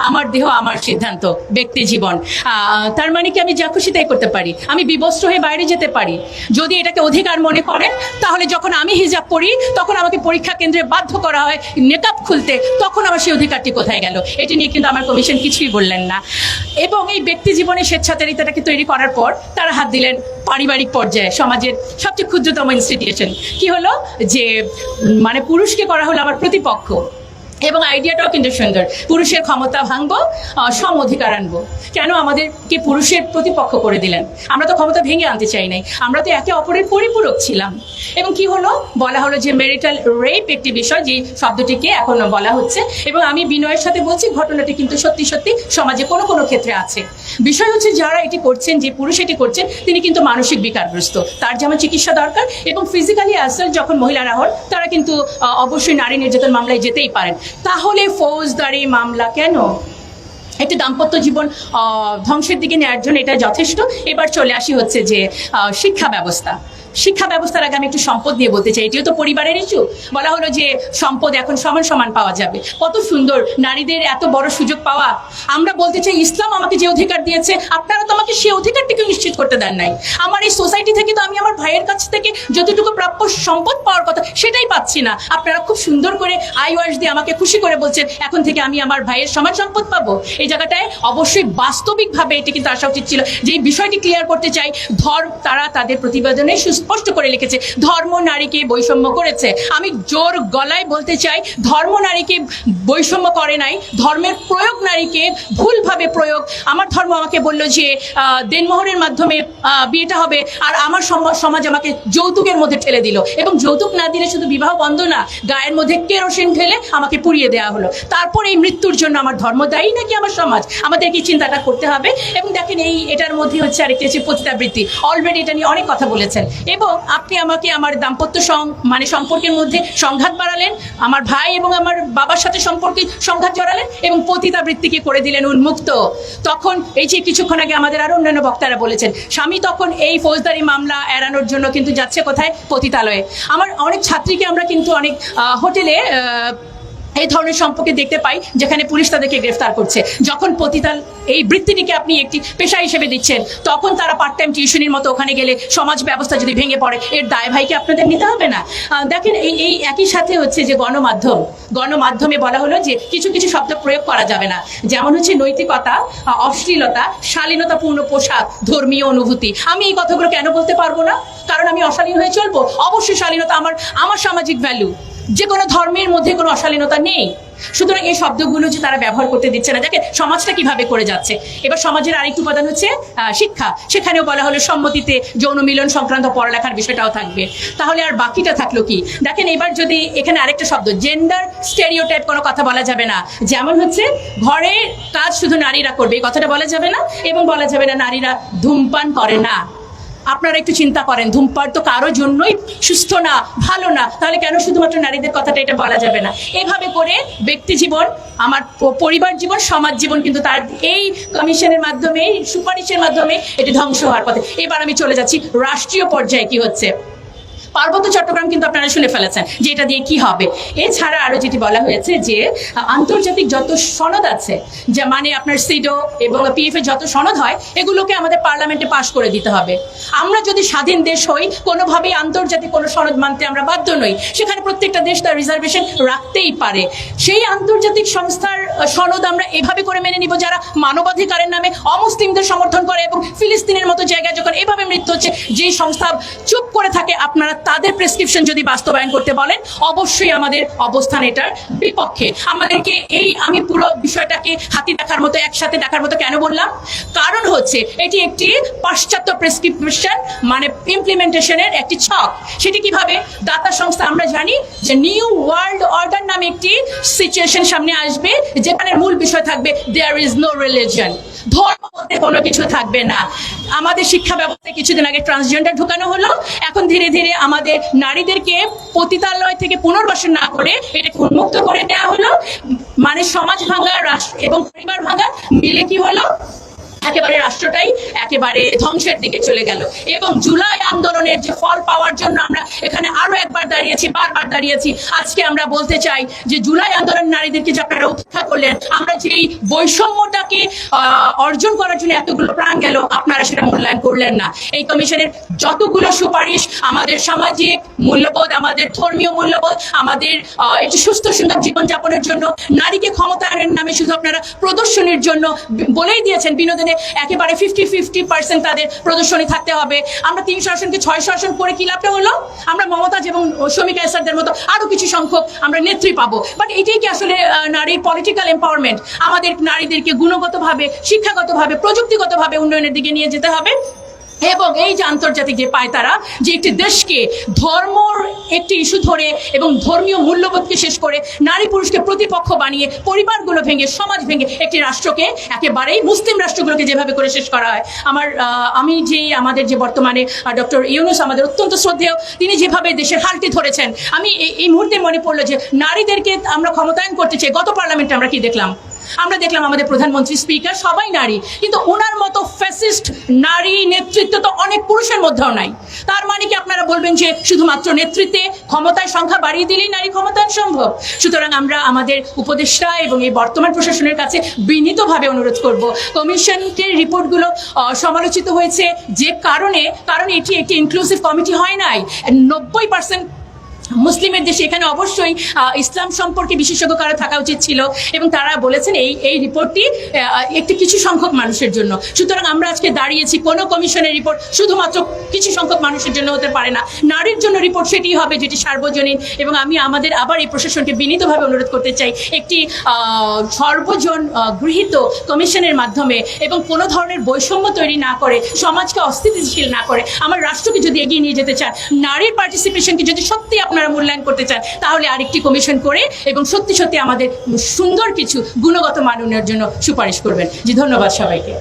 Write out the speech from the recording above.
আমার দেহ আমার সিদ্ধান্ত, ব্যক্তি জীবন। তার মানে কি আমি যা খুশি তাই করতে পারি, আমি বিবস্ত্র হয়ে বাইরে যেতে পারি। যদি এটাকে অধিকার মনে করেন, তাহলে যখন আমি হিজাব পরি তখন আমাকে পরীক্ষা কেন্দ্রে বাধ্য করা হয় নেকাব খুলতে, তখন আমার সেই অধিকারটি কোথায় গেল? এটি নিয়ে কিন্তু আমার কমিশন কিছুই বললেন না। এবং এই ব্যক্তি জীবনে স্বেচ্ছাচারিতাটাকে তৈরি করার পর তারা হাত দিলেন পারিবারিক পর্যায়ে, সমাজের সবচেয়ে ক্ষুদ্রতম ইনস্টিটিউশন। কি হলো যে মানে পুরুষকে করা হলো আমার প্রতিপক্ষ। এবং আইডিয়াটাও কিন্তু সুন্দর, পুরুষের ক্ষমতা ভাঙবো, সম অধিকার আনবো। কেন আমাদেরকে পুরুষের প্রতিপক্ষ করে দিলেন? আমরা তো ক্ষমতা ভেঙে আনতে চাই নাই, আমরা তো একে অপরের পরিপূরক ছিলাম। এবং কি হলো, বলা হলো যে মেরিটাল রেপ একটি বিষয়, যে শব্দটিকে এখন বলা হচ্ছে। এবং আমি বিনয়ের সাথে বলছি, ঘটনাটি কিন্তু সত্যি সত্যি সমাজে কোনো কোনো ক্ষেত্রে আছে। বিষয় হচ্ছে যারা এটি করছেন, যে পুরুষ এটি করছেন, তিনি কিন্তু মানসিক বিকারগ্রস্ত, তার যেমন চিকিৎসা দরকার। এবং ফিজিক্যালি অ্যাসাল্ট যখন মহিলারা হন, তারা কিন্তু অবশ্যই নারী নির্যাতন মামলায় যেতেই পারেন। তাহলে ফৌজদারি মামলা কেন? একটি দাম্পত্য জীবন ধ্বংসের দিকে নেওয়ার জন্য এটা যথেষ্ট। এবার চলে আসি হচ্ছে যে শিক্ষা ব্যবস্থা। শিক্ষা ব্যবস্থার আগে আমি একটু সম্পদ নিয়ে বলতে চাই, এটিও তো পরিবারের ইস্যু। বলা হলো যে সম্পদ এখন সমান সমান পাওয়া যাবে, কত সুন্দর, নারীদের এত বড় সুযোগ পাওয়া। আমরা বলতে চাই ইসলাম আমাকে যে অধিকার দিয়েছে, আপনারা তো আমাকে সেই অধিকারটিকে নিশ্চিত করতে দেন নাই। আমার এই সোসাইটি থেকে তো আমি আমার ভাইয়ের কাছ থেকে যতটুকু প্রাপ্য সম্পদ পাওয়ার কথা সেটাই পাচ্ছি না। আপনারা খুব সুন্দর করে আইওয়াস দিয়ে আমাকে খুশি করে বলছেন এখন থেকে আমি আমার ভাইয়ের সমান সম্পদ পাবো। এই জায়গাটায় অবশ্যই বাস্তবিকভাবে এটি কিন্তু আসা উচিত ছিল যে এই বিষয়টি ক্লিয়ার করতে চাই। তারা তাদের প্রতিবেদনে স্পষ্ট করে লিখেছে ধর্ম নারীকে বৈষম্য করেছে। আমি জোর গলায় বলতে চাই, ধর্ম নারীকে বৈষম্য করে নাই, ধর্মের প্রয়োগ নারীকে ভুলভাবে প্রয়োগ। আমার ধর্ম আমাকে বলল যে দেনমোহরের মাধ্যমে বিয়েটা হবে, আর আমার সমাজ আমাকে যৌতুকের মধ্যে ঠেলে দিল। এবং যৌতুক না দিলে শুধু বিবাহ বন্ধ না, গায়ের মধ্যে কেরোসিন ঢেলে আমাকে পুড়িয়ে দেওয়া হলো। তারপর এই মৃত্যুর জন্য আমার ধর্ম দায়ী নাকি আমার সমাজ? আমাদের কি চিন্তাটা করতে হবে। এবং দেখেন এটার মধ্যে হচ্ছে আরেকটি হচ্ছে পতিতাবৃত্তি। অলরেডি এটা নিয়ে অনেক কথা বলেছেন। এবং আপনি আমাকে আমার দাম্পত্য সম্পর্কের মধ্যে সংঘাত বাড়ালেন, আমার ভাই এবং আমার বাবার সাথে সম্পর্কে সংঘাত জড়ালেন, এবং পতিতাবৃত্তিকে করে দিলেন উন্মুক্ত। তখন এই যে কিছুক্ষণ আগে আমাদের আরো অন্যান্য বক্তারা বলেছেন, স্বামী তখন এই ফৌজদারি মামলা এড়ানোর জন্য কিন্তু যাচ্ছে কোথায়? পতিতালয়ে। আমার অনেক ছাত্রীকে আমরা কিন্তু অনেক হোটেলে এই ধরনের সম্পর্কে দেখতে পাই যেখানে পুলিশ তাদেরকে গ্রেফতার করছে। যখন পতিতাল এই বৃত্তিটিকে আপনি একটি পেশা হিসেবে দিচ্ছেন, তখন তারা পার্ট টাইম টিউশনির মতো ওখানে গেলে সমাজ ব্যবস্থা যদি ভেঙে পড়ে, এর দায় ভাইকে আপনাদের নিতে হবে না? দেখেন এই একই সাথে হচ্ছে যে গণমাধ্যমে বলা হলো যে কিছু কিছু শব্দ প্রয়োগ করা যাবে না, যেমন হচ্ছে নৈতিকতা, অশ্লীলতা, শালীনতাপূর্ণ পোশাক, ধর্মীয় অনুভূতি। আমি এই কথাগুলো কেন বলতে পারবো না? কারণ আমি অশালীন হয়ে চলবো? অবশ্যই শালীনতা আমার সামাজিক ভ্যালু, যে কোনো ধর্মের মধ্যে কোনো অশালীনতা নেই। সুতরাং এই শব্দগুলো যে তারা ব্যবহার করতে দিচ্ছে না, দেখেন সমাজটা কিভাবে করে যাচ্ছে। এবার সমাজের আরেকটি উপাদান হচ্ছে শিক্ষা। সেখানেও বলা হলো সম্মতিতে যৌন মিলন সংক্রান্ত পড়ালেখার বিষয়টাও থাকবে। তাহলে আর বাকিটা থাকলো কি? দেখেন এবার যদি এখানে আরেকটা শব্দ, জেন্ডার স্টেরিওটাইপ, কোনো কথা বলা যাবে না। যেমন হচ্ছে ঘরে কাজ শুধু নারীরা করবে, এই কথাটা বলা যাবে না। এবং বলা যাবে না নারীরা ধূমপান করে না। আপনারা একটু চিন্তা করেন, ধূমপান তো কারোর জন্যই সুস্থ না, ভালো না, তাহলে কেন শুধুমাত্র নারীদের কথাটা এটা বলা যাবে না? এভাবে করে ব্যক্তি জীবন, আমার পরিবার জীবন, সমাজ জীবন কিন্তু তার এই কমিশনের মাধ্যমে, সুপারিশের মাধ্যমে এটি ধ্বংস হওয়ার পথে। এবার আমি চলে যাচ্ছি রাষ্ট্রীয় পর্যায়ে কি হচ্ছে। পার্বত্য চট্টগ্রাম কিন্তু আপনারা শুনে ফেলেছেন যে এটা দিয়ে কি হবে। এছাড়া আরো যেটি বলা হয়েছে যে আন্তর্জাতিক যত সনদ আছে, যে মানে আপনার সিডো এবং পিএফ এর যত সনদ হয়, এগুলোকে আমাদের পার্লামেন্টে পাশ করে দিতে হবে। আমরা যদি স্বাধীন দেশ হই, কোনোভাবেই আন্তর্জাতিক কোনো সনদ মানতে আমরা বাধ্য নই। সেখানে প্রত্যেকটা দেশ তার রিজার্ভেশন রাখতেই পারে। সেই আন্তর্জাতিক সংস্থার সনদ আমরা এভাবে করে মেনে নিব যারা মানবাধিকারের নামে অমুসলিমদের সমর্থন করে, এবং ফিলিস্তিনের মতো জায়গায় যখন এভাবে মৃত্যু হচ্ছে, যেই সংস্থা চুপ করে থাকে, আপনারা তাদের প্রেসক্রিপশন যদি বাস্তবায়ন করতে বলেন, অবশ্যই আমাদের অবস্থান এটার বিপক্ষে। আমাদেরকে আমি পুরো বিষয়টাকে হাতি দেখার মতো, একসাথে দেখার মতো কেন বললাম? কারণ হচ্ছে এটি একটি পাশ্চাত্য প্রেসক্রিপশন, মানে ইমপ্লিমেন্টেশনের একটি ছক। সেটি কিভাবে? দাতা সংস্থা, আমরা জানি যে নিউ ওয়ার্ল্ড অর্ডার নামে একটি সিচুয়েশন সামনে আসবে, যেখানে মূল বিষয় থাকবে দেয়ার ইজ নো রিলিজিয়ন, ধর্ম বলতে কোনো কিছু থাকবে না। আমাদের শিক্ষা ব্যবস্থায় কিছুদিন আগে ট্রান্সজেন্ডার ঢুকানো হলো, এখন ধীরে ধীরে আমাদের নারীদেরকে পতিতালয় থেকে পুনর্বাসন না করে এটাকে উন্মুক্ত করে দেওয়া হলো। মানে সমাজ ভাঙা, রাষ্ট্র এবং পরিবার ভাঙা মিলে কি হলো? একেবারে রাষ্ট্রটাই একেবারে ধ্বংসের দিকে চলে গেল। এবং জুলাই আন্দোলনের যে ফল পাওয়ার জন্য আমরা এখানে আরো একবার দাঁড়িয়েছি, বারবার দাঁড়িয়েছি। আজকে আমরা বলতে চাই যে জুলাই আন্দোলন নারীদেরকে যে আপনারা উপেক্ষা করলেন, আমরা যে এই বৈষম্যটাকে অর্জন করার জন্য এতগুলো প্রাণ গেল, আপনারা সেটা মূল্যায়ন করলেন না। এই কমিশনের যতগুলো সুপারিশ আমাদের সামাজিক মূল্যবোধ, আমাদের ধর্মীয় মূল্যবোধ, আমাদের একটি সুস্থ সুন্দর জীবনযাপনের জন্য, নারীকে ক্ষমতায়নের নামে শুধু আপনারা প্রদর্শনীর জন্য বলেই দিয়েছেন, বিনোদনে একেবারে 50% তাদের প্রদর্শনী থাকতে হবে। আমরা 300 আসনকে 600 আসন করে কি লাভটা হলো? আমরা মমতাজ এবং শমিকা এসারদের মতো আরো কিছু সংখ্যক আমরা নেত্রী পাবো। বাট এটাই কি আসলে নারীর পলিটিক্যাল এম্পাওয়ারমেন্ট? আমাদের নারীদেরকে গুণগতভাবে, শিক্ষাগতভাবে, প্রযুক্তিগতভাবে উন্নয়নের দিকে নিয়ে যেতে হবে। এবং এই যে আন্তর্জাতিক যে পায়তারা, যে একটি দেশকে ধর্মর একটি ইস্যু ধরে এবং ধর্মীয় মূল্যবোধকে শেষ করে নারী পুরুষকে প্রতিপক্ষ বানিয়ে পরিবারগুলো ভেঙে, সমাজ ভেঙে একটি রাষ্ট্রকে একেবারেই মুসলিম রাষ্ট্রগুলোকে যেভাবে করে শেষ করা হয়, আমি যে আমাদের যে বর্তমানে ডক্টর ইউনূস আমাদের অত্যন্ত শ্রদ্ধেয়, তিনি যেভাবে দেশের হালটি ধরেছেন, আমি এই মুহূর্তে মনে পড়লো যে নারীদেরকে আমরা ক্ষমতায়ন করতে চাই। গত পার্লামেন্টে আমরা কি দেখলাম? আমরা দেখলাম আমাদের প্রধানমন্ত্রী, স্পিকার সবাই নারী, কিন্তু ওনার মতো ফ্যাসিস্ট নারী নেতৃত্ব তো অনেক পুরুষের মধ্যেও নাই। তার মানে কি আপনারা বলবেন যে শুধুমাত্র নেতৃত্বে, ক্ষমতায় সংখ্যা বাড়িয়ে দিলেই নারী ক্ষমতায়ন সম্ভব? সুতরাং আমরা আমাদের উপদেষ্টা এবং এই বর্তমান প্রশাসনের কাছে বিনীতভাবে অনুরোধ করব, কমিশনের রিপোর্টগুলো সমালোচিত হয়েছে যে কারণে এটি একটি ইনক্লুসিভ কমিটি হয় নাই। 90% মুসলিমের দেশে, এখানে অবশ্যই ইসলাম সম্পর্কে বিশেষজ্ঞ কারো থাকা উচিত ছিল, এবং তারা বলেছেন এই রিপোর্টটি একটি কিছু সংখ্যক মানুষের জন্য। সুতরাং আমরা আজকে দাঁড়িয়েছি, কোনো কমিশনের রিপোর্ট শুধুমাত্র কিছু সংখ্যক মানুষের জন্য হতে পারে না, নারীর জন্য রিপোর্ট সেটি হবে যেটি সার্বজনীন। এবং আমি আমাদের আবার এই প্রশাসনকে বিনীতভাবে অনুরোধ করতে চাই, একটি সর্বজন গৃহীত কমিশনের মাধ্যমে এবং কোনো ধরনের বৈষম্য তৈরি না করে, সমাজকে অস্থিতিশীল না করে, আমার রাষ্ট্রকে যদি এগিয়ে নিয়ে যেতে চান, নারীর পার্টিসিপেশনকে যদি সত্যি আপনারা মূল্যায়ন করতে চান, তাহলে আরেকটি কমিশন করে এবং সত্যি সত্যি আমাদের সুন্দর কিছু গুণগত মান উন্নয়নের জন্য সুপারিশ করবেন। জি, ধন্যবাদ সবাইকে।